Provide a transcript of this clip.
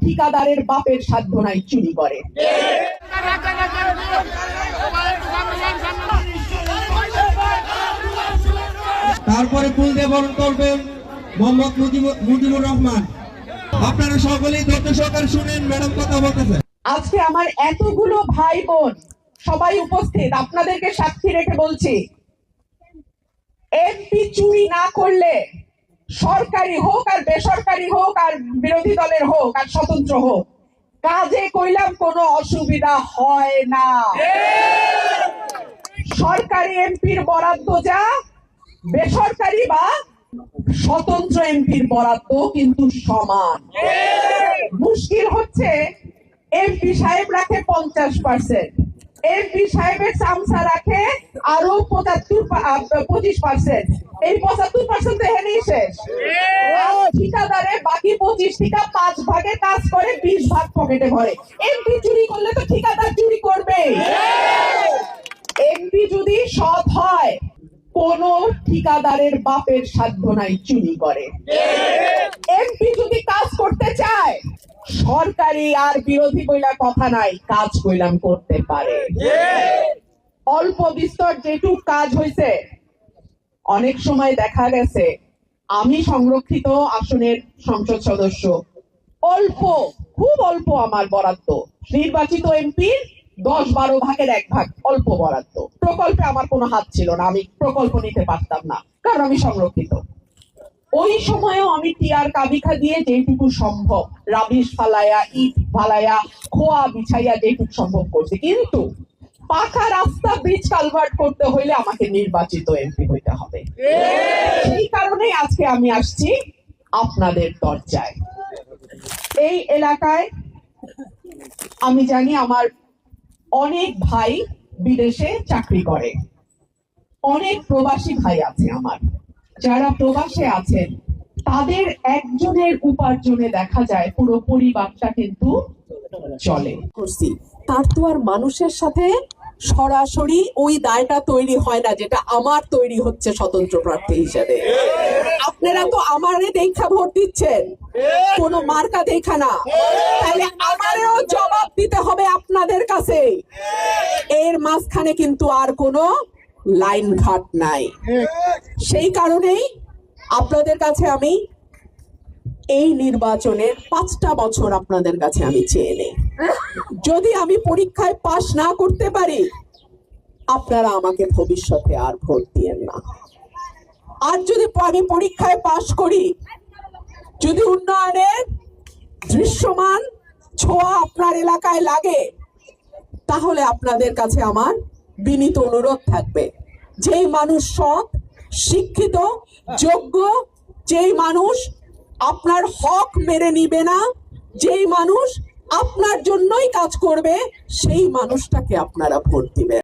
ঠিকাদারের বাপের সাধ্য নাই চুরি করে। তারপরে ফুল দিয়ে বরণ করবেন মোহাম্মদ মুজিবুর রহমান। আপনারা সকলেই ধৈর্য সহকারে শুনেন, ম্যাডাম কথা বলতেছে। আজকে আমার এতগুলো ভাই বোন সবাই উপস্থিত, আপনাদেরকে সাক্ষী রেখে বলছি, এমপি চুরি না করলে, সরকারি হোক আর বেসরকারি হোক আর বিরোধী দলের হোক আর স্বতন্ত্র হোক, কাজে কইলাম কোনো অসুবিধা হয় না। সরকারি এমপির বরাদ্দ যা, বেসরকারি বা স্বতন্ত্র এমপির বরাদ্দ কিন্তু সমান। মুশকিল হচ্ছে এমপি সাহেব রাখে 50%, এমপি সাহেবের চামচা রাখে আরো 25%। এই 75% এখানেই শেষ। ঠিকাদারে বাকি 25 থেকে 5 ভাগে কাজ করে, 20 ভাগ পকেটে ভরে। এমপি চুরি করলে তো ঠিকাদার চুরি করবে। এমপি যদি সৎ হয়, কোন ঠিকাদারের বাপের সাধ্য নাই চুরি করে। এমপি যদি কাজ করতে চায়, সরকারি আর বিরোধী বইলা কথা নাই, কাজ কইলাম করতে পারে। অল্প বিস্তর যেটুক কাজ হয়েছে, অনেক সময় দেখা গেছে আমি সংরক্ষিত আসনের সংসদ সদস্য, অল্প, খুব অল্প আমার বরাদ্দ, নির্বাচিত এমপির 10-12 ভাগের 1 ভাগ অল্প বরাদ্দ। প্রকল্পে আমার কোনো হাত ছিল না, আমি প্রকল্প নিতে পারতাম না, কারণ আমি সংরক্ষিত। ওই সময়ও আমি টিয়ার কাবিখা দিয়ে যেটুকু সম্ভব, রাবিশ ফালাইয়া, ইট ফালাইয়া, খোয়া বিছাইয়া যেটুকু সম্ভব করছি। কিন্তু পাকা রাস্তা, ব্রিজ কালভার্ট করতে হইলে আমাকে নির্বাচিত এমপি হইতে হবে। সেই কারণেই আজকে আমি আসছি আপনাদের দরজায়। এই এলাকায় আমি জানি আমার অনেক ভাই বিদেশে চাকরি করে, অনেক প্রবাসী ভাই আছে আমার। যারা প্রবাসে আছেন, তাদের একজনের উপার্জনে দেখা যায় পুরো পরিবারটা কিন্তু চলে। তার তো আর মানুষের সাথে সরাসরি ওই দায়টা তৈরি হয় না, যেটা আমার তৈরি হচ্ছে স্বতন্ত্র প্রার্থী হিসেবে। আপনারা তো আমারে দেখা ভোট দিচ্ছেন, কোন মার্কা দেখা না, তাহলে আমারও জবাব দিতে হবে আপনাদের কাছে। এর মাঝখানে কিন্তু আর কোনো লাইন ঘাট নাই। সেই কারণেই আপনাদের কাছে আমি এই নির্বাচনের 5টা বছর আপনাদের কাছে আমি চেয়ে নেই। যদি আমি পরীক্ষায় পাশ না করতে পারি, আপনারা আমাকে ভবিষ্যতে আর ভোট দিয়েন না। আর যদি আমি পরীক্ষায় পাশ করি, যদি উন্নয়নের দৃশ্যমান ছোঁয়া আপনার এলাকায় লাগে, তাহলে আপনাদের কাছে আমার বিনীত অনুরোধ থাকবে, যেই মানুষ সৎ, শিক্ষিত, যোগ্য, যেই মানুষ আপনার হক মেরে নিবে না, যেই মানুষ আপনার জন্যই কাজ করবে, সেই মানুষটাকে আপনারা ভোট দিবেন।